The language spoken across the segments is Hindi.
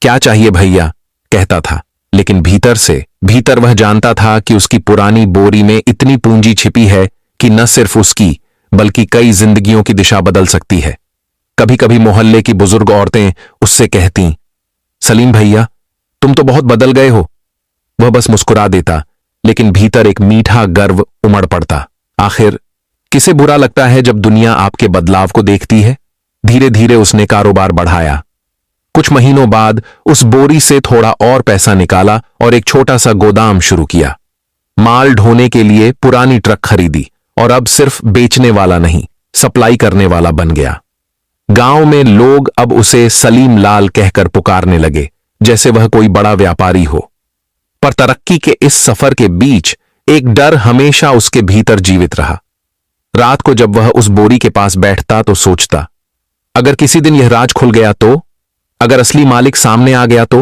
क्या चाहिए भैया, कहता था, लेकिन भीतर वह जानता था कि उसकी पुरानी बोरी में इतनी पूंजी छिपी है कि न सिर्फ उसकी बल्कि कई जिंदगियों की दिशा बदल सकती है। कभी कभी मोहल्ले की बुजुर्ग औरतें उससे कहती, सलीम भैया, तुम तो बहुत बदल गए हो। वह बस मुस्कुरा देता, लेकिन भीतर एक मीठा गर्व उमड़ पड़ता। आखिर किसे बुरा लगता है जब दुनिया आपके बदलाव को देखती है। धीरे धीरे उसने कारोबार बढ़ाया। कुछ महीनों बाद उस बोरी से थोड़ा और पैसा निकाला और एक छोटा सा गोदाम शुरू किया। माल ढोने के लिए पुरानी ट्रक खरीदी और अब सिर्फ बेचने वाला नहीं, सप्लाई करने वाला बन गया। गांव में लोग अब उसे सलीम लाल कहकर पुकारने लगे, जैसे वह कोई बड़ा व्यापारी हो। पर तरक्की के इस सफर के बीच एक डर हमेशा उसके भीतर जीवित रहा। रात को जब वह उस बोरी के पास बैठता तो सोचता, अगर किसी दिन यह राज खुल गया तो, अगर असली मालिक सामने आ गया तो।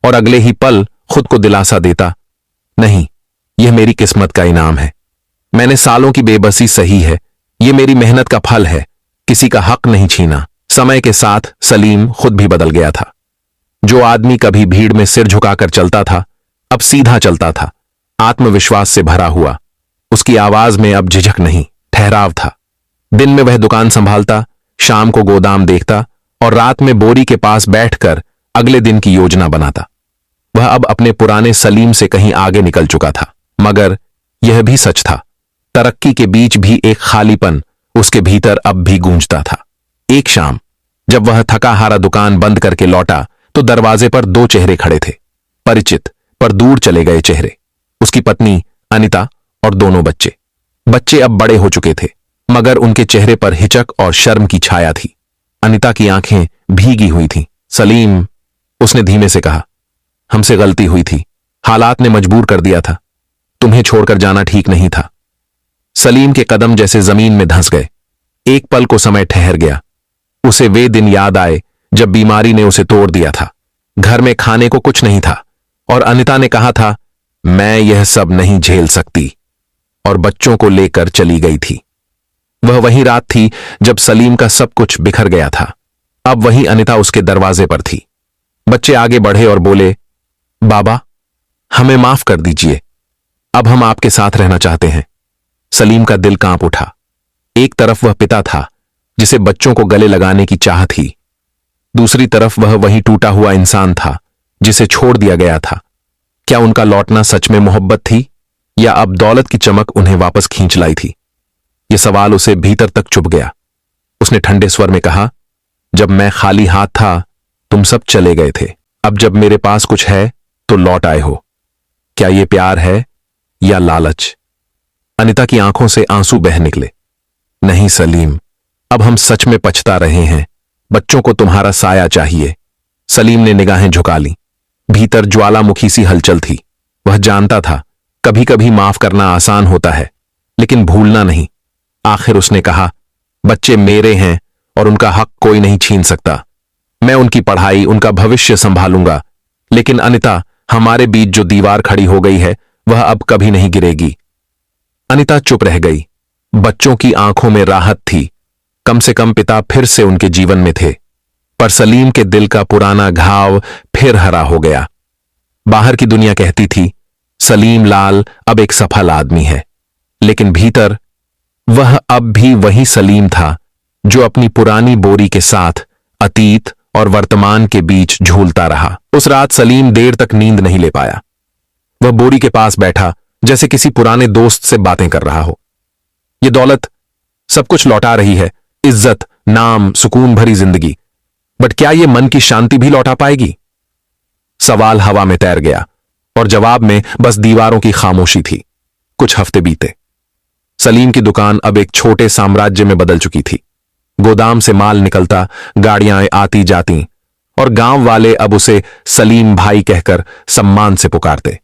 और अगले ही पल खुद को दिलासा देता, नहीं, यह मेरी किस्मत का इनाम है। मैंने सालों की बेबसी सही है, यह मेरी मेहनत का फल है, किसी का हक नहीं छीना। समय के साथ सलीम खुद भी बदल गया था। जो आदमी कभी भीड़ में सिर झुकाकर चलता था, अब सीधा चलता था, आत्मविश्वास से भरा हुआ। उसकी आवाज में अब झिझक नहीं, ठहराव था। दिन में वह दुकान संभालता, शाम को गोदाम देखता और रात में बोरी के पास बैठकर अगले दिन की योजना बनाता। वह अब अपने पुराने सलीम से कहीं आगे निकल चुका था, मगर यह भी सच था, तरक्की के बीच भी एक खालीपन उसके भीतर अब भी गूंजता था। एक शाम जब वह थका हारा दुकान बंद करके लौटा तो दरवाजे पर दो चेहरे खड़े थे, परिचित पर दूर चले गए चेहरे। उसकी पत्नी अनिता और दोनों बच्चे। बच्चे अब बड़े हो चुके थे, मगर उनके चेहरे पर हिचक और शर्म की छाया थी। अनिता की आंखें भीगी हुई थीं। सलीम, उसने धीमे से कहा, हमसे गलती हुई थी, हालात ने मजबूर कर दिया था, तुम्हें छोड़कर जाना ठीक नहीं था। सलीम के कदम जैसे जमीन में धंस गए। एक पल को समय ठहर गया। उसे वे दिन याद आए जब बीमारी ने उसे तोड़ दिया था। घर में खाने को कुछ नहीं था और अनिता ने कहा था, मैं यह सब नहीं झेल सकती, और बच्चों को लेकर चली गई थी। वह वही रात थी जब सलीम का सब कुछ बिखर गया था। अब वही अनिता उसके दरवाजे पर थी। बच्चे आगे बढ़े और बोले, बाबा, हमें माफ कर दीजिए, अब हम आपके साथ रहना चाहते हैं। सलीम का दिल कांप उठा। एक तरफ वह पिता था जिसे बच्चों को गले लगाने की चाह थी, दूसरी तरफ वह वही टूटा हुआ इंसान था जिसे छोड़ दिया गया था। क्या उनका लौटना सच में मोहब्बत थी, या अब दौलत की चमक उन्हें वापस खींच लाई थी? यह सवाल उसे भीतर तक चुभ गया। उसने ठंडे स्वर में कहा, जब मैं खाली हाथ था तुम सब चले गए थे, अब जब मेरे पास कुछ है तो लौट आए हो। क्या यह प्यार है या लालच? अनिता की आंखों से आंसू बह निकले। नहीं सलीम, अब हम सच में पछता रहे हैं, बच्चों को तुम्हारा साया चाहिए। सलीम ने निगाहें झुका ली। भीतर ज्वालामुखी सी हलचल थी। वह जानता था कभी कभी माफ करना आसान होता है, लेकिन भूलना नहीं। आखिर उसने कहा, बच्चे मेरे हैं और उनका हक कोई नहीं छीन सकता। मैं उनकी पढ़ाई, उनका भविष्य संभालूंगा। लेकिन अनिता, हमारे बीच जो दीवार खड़ी हो गई है वह अब कभी नहीं गिरेगी। अनिता चुप रह गई। बच्चों की आंखों में राहत थी, कम से कम पिता फिर से उनके जीवन में थे। पर सलीम के दिल का पुराना घाव फिर हरा हो गया। बाहर की दुनिया कहती थी, सलीम लाल अब एक सफल आदमी है, लेकिन भीतर वह अब भी वही सलीम था जो अपनी पुरानी बोरी के साथ अतीत और वर्तमान के बीच झूलता रहा। उस रात सलीम देर तक नींद नहीं ले पाया। वह बोरी के पास बैठा जैसे किसी पुराने दोस्त से बातें कर रहा हो। यह दौलत सब कुछ लौटा रही है, इज्जत, नाम, सुकून भरी जिंदगी, बट क्या यह मन की शांति भी लौटा पाएगी? सवाल हवा में तैर गया और जवाब में बस दीवारों की खामोशी थी। कुछ हफ्ते बीते। सलीम की दुकान अब एक छोटे साम्राज्य में बदल चुकी थी। गोदाम से माल निकलता, गाड़ियां आती जाती और गांव वाले अब उसे सलीम भाई कहकर सम्मान से पुकारते।